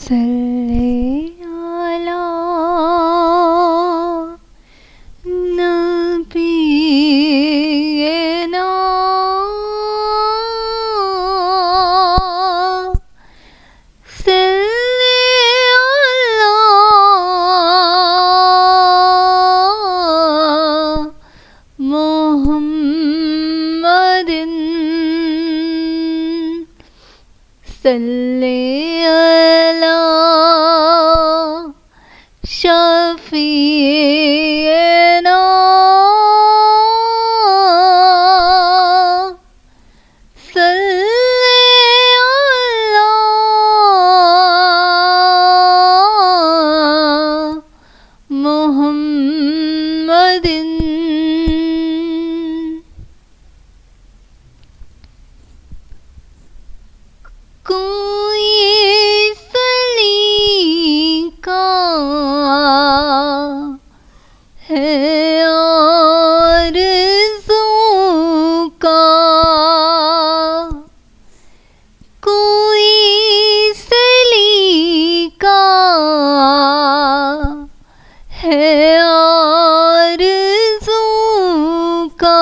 सल्ले अला नबीना सल्ले अला मुहम्मदिन सल्ले अला शफीना सल्ले अला मुहम्मदिन। कोई सलीका है आरज़ू का, कोई सलीका है आरज़ू का,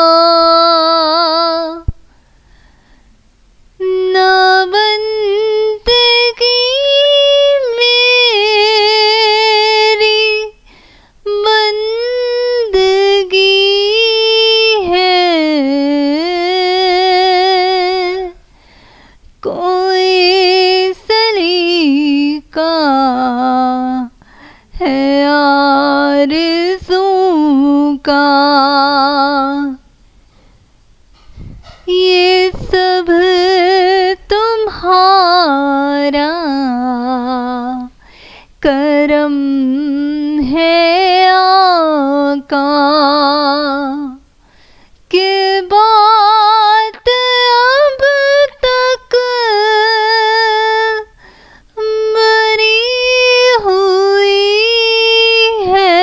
ना बंदगी मेरी बंदगी है, कोई सलीका है आरज़ू का। ये सब तुम्हारा करम है आका, कि बात अब तक बरी हुई है।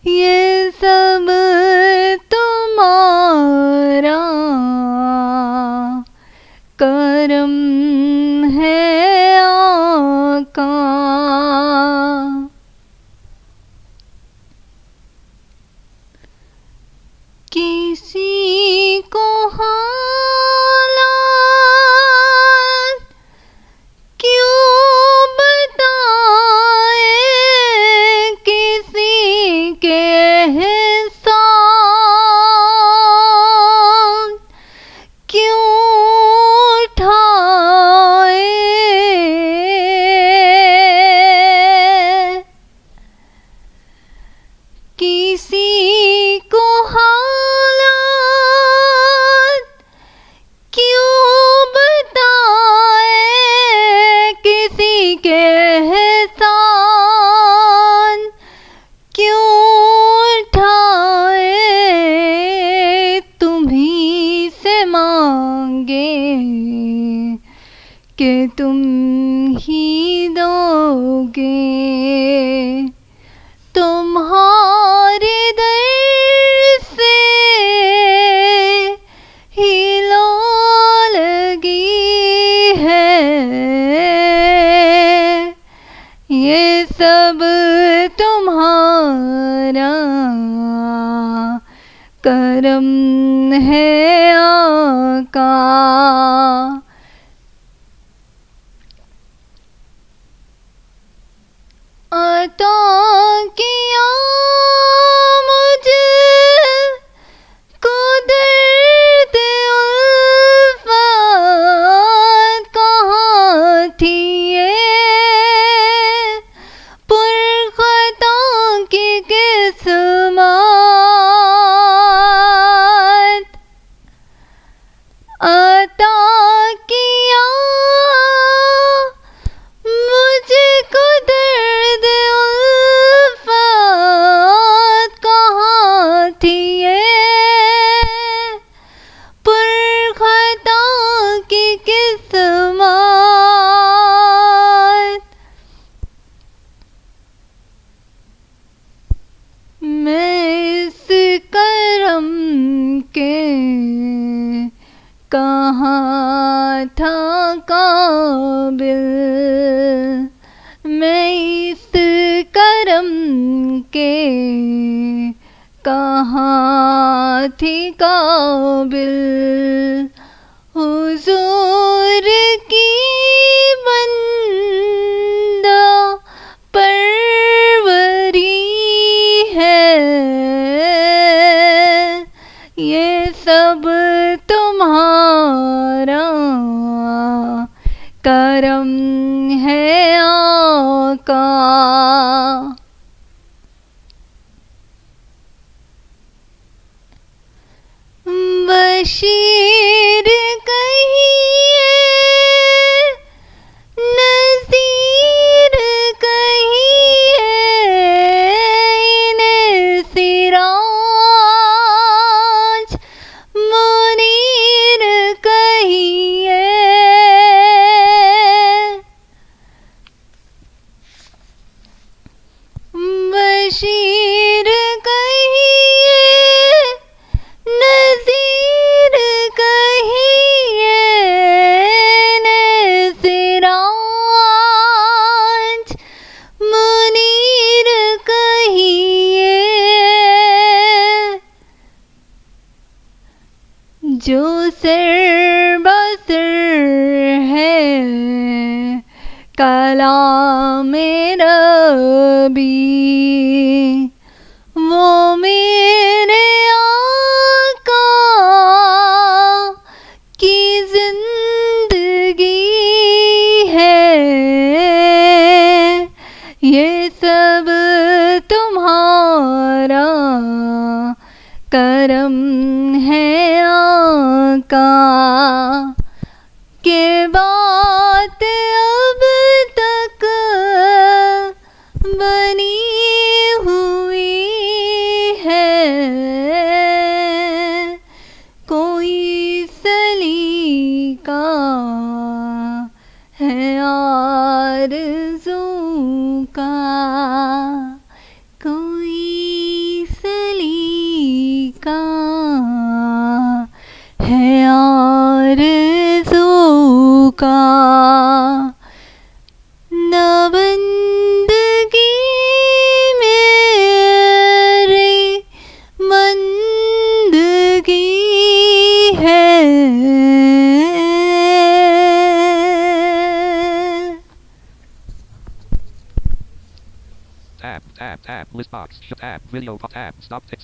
ये सब तुम्हारा करम है आका। किसी को हालात क्यों बताए, किसी के एहसान क्यों उठाए, किसी को हालात क्यों बताए, किसी के एहसान क्यों उठाए। तुम्हीं से मांगे कि तुम ही दोगे, तुम्हारे दर से ही लो लगी है। ये सब तुम्हारा करम है आका। अता किया मुझको दर्द उल्फत, कहाँ थी ये पुरख़ता की किस्मत। अता किया मुझको दर्द उल्फत, कहाँ थी ये पुरख़ता की किस्मत। मैं इस करम के कहाँ था काबिल, मैं इस करम के कहाँ थी काबिल। हुजूर की बंदा परवरी है, ये सब तुम्हारा करम है आका। बशीर कहिए, नज़ीर कहिए, इन्हें सिराज मुनीर कहिए। बशीर कहिए, नज़ीर कहिए, सिराज मुनीर कहिए। जो सिर बसर है कलाम रबी, वो मेरे आका की जिंदगी है। ये सब तुम्हारा करम है आका। के बात अब तक बनी हुई है, कोई सलीका है आरज़ू का, कोई सलीका है आरज़ू का। न बंदगी मेरी बंदगी है। Tab, list box, tab, video, tab, stop text.